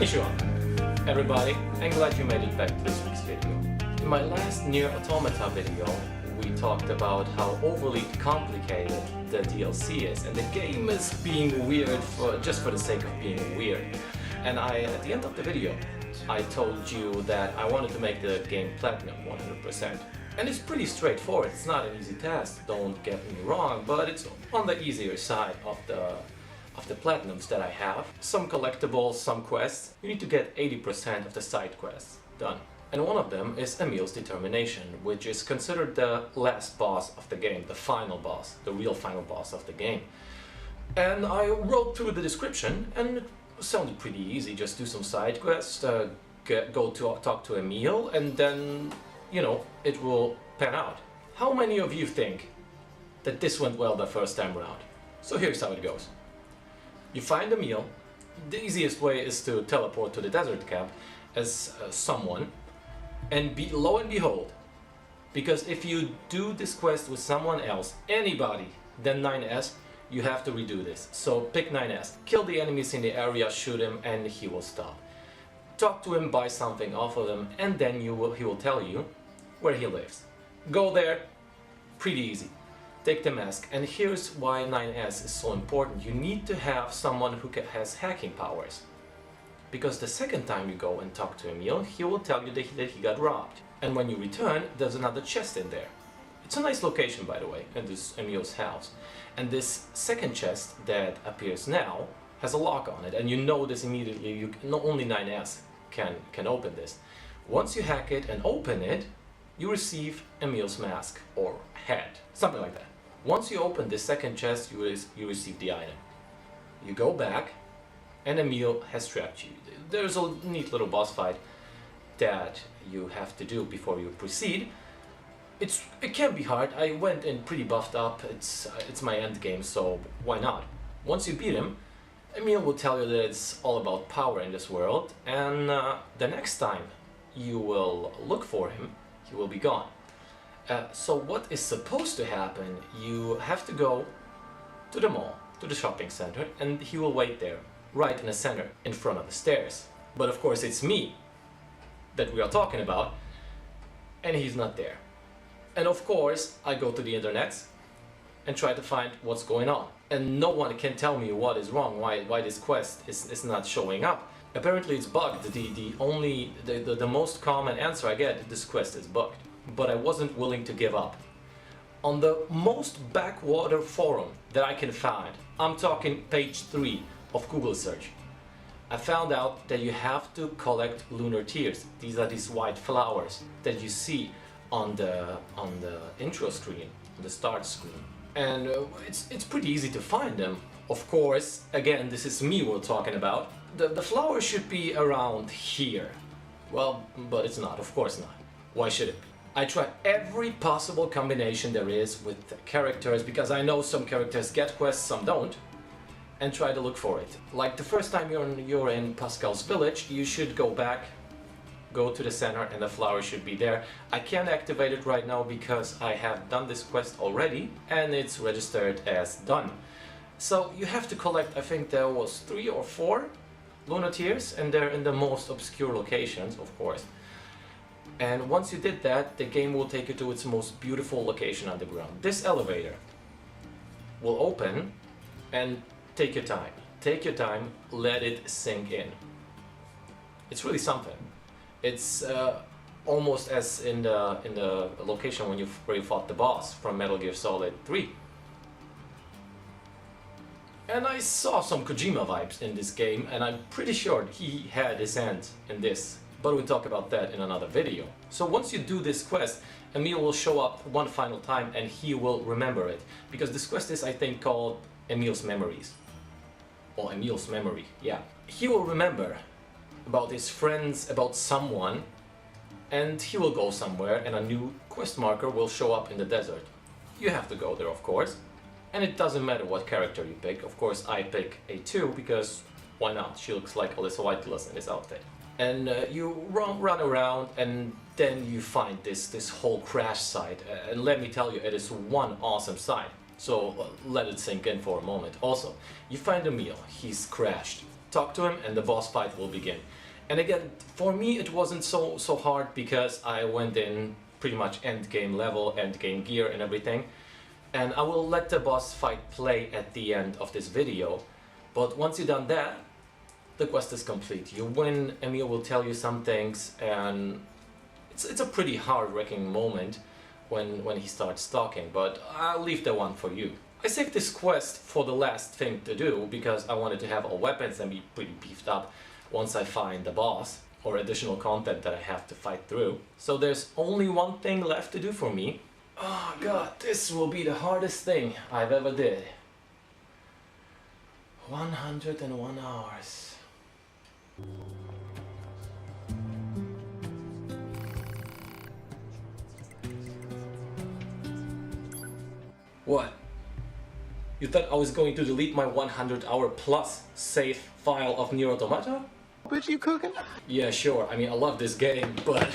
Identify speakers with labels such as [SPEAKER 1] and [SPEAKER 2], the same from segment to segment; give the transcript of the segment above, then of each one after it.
[SPEAKER 1] Konnichiwa, everybody, and glad you made it back to this week's video. In my last Nier Automata video, we talked about how overly complicated the DLC is, and the game is being weird just for the sake of being weird. And at the end of the video, I told you that I wanted to make the game platinum 100%. And it's pretty straightforward. It's not an easy task, don't get me wrong, but it's on the easier side of the platinums that I have. Some collectibles, some quests. You need to get 80% of the side quests done. And one of them is Emil's Determination, which is considered the last boss of the game, the final boss, the real final boss of the game. And I wrote through the description and it sounded pretty easy. Just do some side quests, go to talk to Emil, and then, you know, it will pan out. How many of you think that this went well the first time around? So here's how it goes. You find Emil. The easiest way is to teleport to the desert camp as someone, and lo and behold, because if you do this quest with someone else, anybody, then 9S, you have to redo this. So pick 9S, kill the enemies in the area, shoot him, and he will stop. Talk to him, buy something off of him, and then he will tell you where he lives. Go there, pretty easy. Take the mask, and here's why 9S is so important. You need to have someone who has hacking powers. Because the second time you go and talk to Emil, he will tell you that he got robbed. And when you return, there's another chest in there. It's a nice location, by the way, in this Emil's house. And this second chest that appears now has a lock on it, and you know this immediately. Not only 9S can open this. Once you hack it and open it, you receive Emil's mask, or head, something like that. Once you open the second chest, you receive the item. You go back, and Emil has trapped you. There's a neat little boss fight that you have to do before you proceed. It can be hard. I went in pretty buffed up. It's my end game, so why not? Once you beat him, Emil will tell you that it's all about power in this world, and the next time you will look for him, he will be gone. So what is supposed to happen? You have to go to the mall, to the shopping center, and he will wait there, right in the center, in front of the stairs. But of course it's me that we are talking about, and he's not there. And of course I go to the internet and try to find what's going on. And no one can tell me what is wrong, why this quest is not showing up. Apparently it's bugged. The most common answer I get, this quest is bugged. But I wasn't willing to give up. On the most backwater forum that I can find, I'm talking page 3 of Google search, I found out that you have to collect lunar tears. These are these white flowers that you see on the intro screen, on the start screen. And it's pretty easy to find them. Of course, again, this is me we're talking about. The flower should be around here. Well, but it's not, of course not. Why should it be? I try every possible combination there is with characters, because I know some characters get quests, some don't, and try to look for it. Like the first time you're in Pascal's village, you should go back, go to the center, and the flower should be there. I can't activate it right now because I have done this quest already, and it's registered as done. So you have to collect, I think there was 3 or 4 lunar tears, and they're in the most obscure locations, of course. And once you did that, the game will take you to its most beautiful location underground. This elevator will open, and take your time. Take your time, let it sink in. It's really something. It's almost as in the location where you fought the boss from Metal Gear Solid 3. And I saw some Kojima vibes in this game, and I'm pretty sure he had his hand in this. But we'll talk about that in another video. So once you do this quest, Emil will show up one final time and he will remember it. Because this quest is, I think, called Emil's Memories. Or Emil's Memory, yeah. He will remember about his friends, about someone, and he will go somewhere and a new quest marker will show up in the desert. You have to go there, of course. And it doesn't matter what character you pick. Of course, I pick A2 because why not? She looks like Alyssa Whiteless in this outfit. And you run around, and then you find this whole crash site. And let me tell you, it is one awesome site. So let it sink in for a moment. Also, you find Emil. He's crashed. talk to him, and the boss fight will begin. And again, for me it wasn't so hard because I went in pretty much end game level, end game gear and everything. And I will let the boss fight play at the end of this video. But once you've done that, the quest is complete. You win, Emil will tell you some things, and it's a pretty heart-wrecking moment when he starts talking, but I'll leave that one for you. I saved this quest for the last thing to do because I wanted to have all weapons and be pretty beefed up once I find the boss or additional content that I have to fight through. So there's only one thing left to do for me. Oh god, this will be the hardest thing I've ever did. 101 hours. What? You thought I was going to delete my 100-hour plus save file of Nier Automata?
[SPEAKER 2] Bitch, you cooking?
[SPEAKER 1] Yeah, sure. I mean, I love this game, but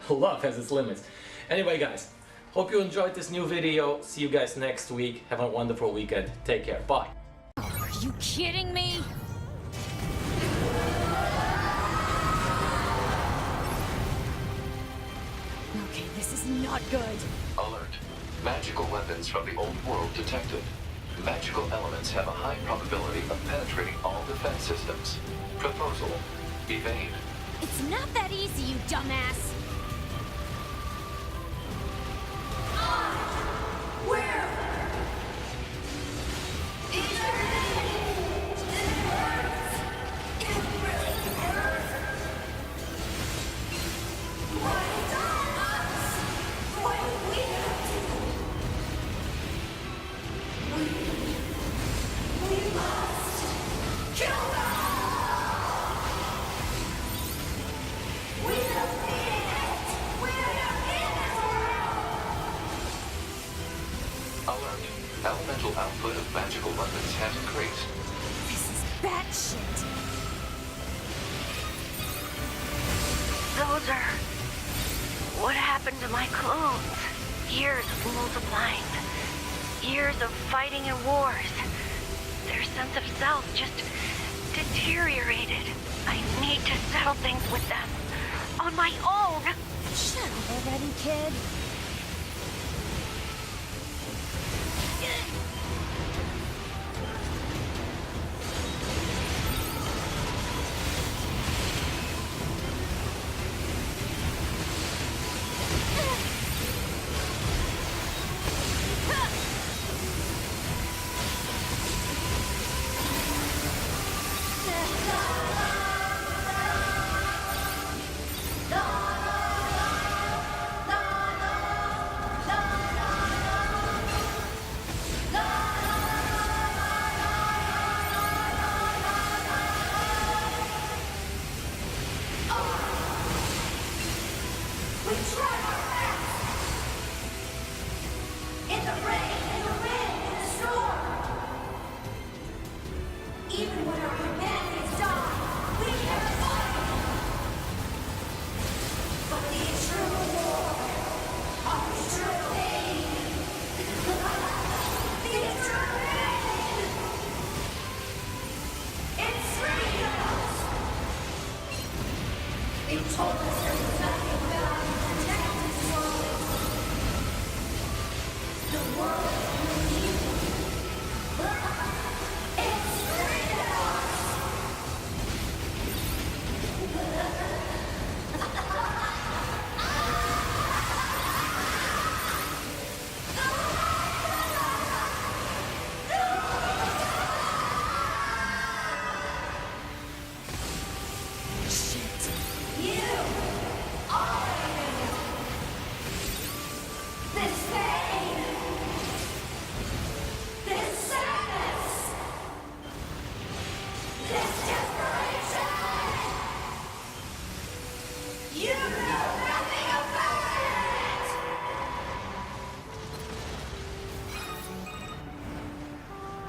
[SPEAKER 1] love has its limits. Anyway, guys, hope you enjoyed this new video. See you guys next week. Have a wonderful weekend. Take care. Bye.
[SPEAKER 3] Are you kidding me? Okay, this is not good.
[SPEAKER 4] Alert. Magical weapons from the old world detected. Magical elements have a high probability of penetrating all defense systems. Proposal. Evade.
[SPEAKER 3] It's not that easy, you dumbass.
[SPEAKER 4] Alert. Elemental output of magical weapons has increased.
[SPEAKER 3] This is batshit.
[SPEAKER 5] Those are... what happened to my clones? Years of multiplying. Years of fighting in wars. Their sense of self just deteriorated. I need to settle things with them. On my own.
[SPEAKER 3] Shut up already, kid.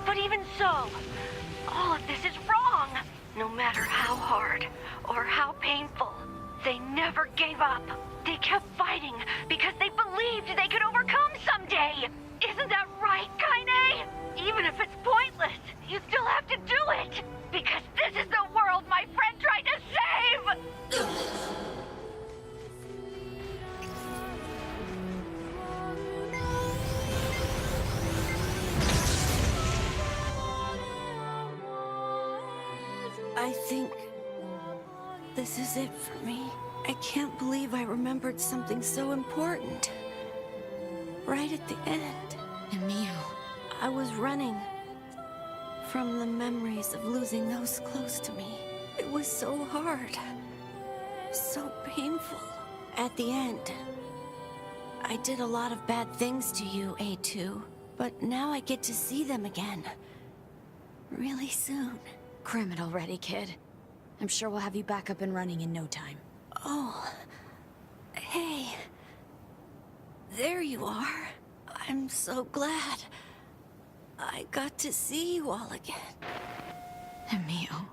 [SPEAKER 5] But even so, all of this is wrong. No matter how hard or how painful, they never gave up. They kept fighting because they believed they could overcome someday. Isn't that right, Kaine? Even if it's pointless, you still have to do it. Because this is the
[SPEAKER 2] I think this is it for me. I can't believe I remembered something so important. Right at the end.
[SPEAKER 3] Emil.
[SPEAKER 2] I was running from the memories of losing those close to me. It was so hard. So painful. At the end, I did a lot of bad things to you, A2. But now I get to see them again. Really soon.
[SPEAKER 3] Criminal ready, kid. I'm sure we'll have you back up and running in no time.
[SPEAKER 2] Oh. Hey. There you are. I'm so glad. I got to see you all again.
[SPEAKER 3] Emil.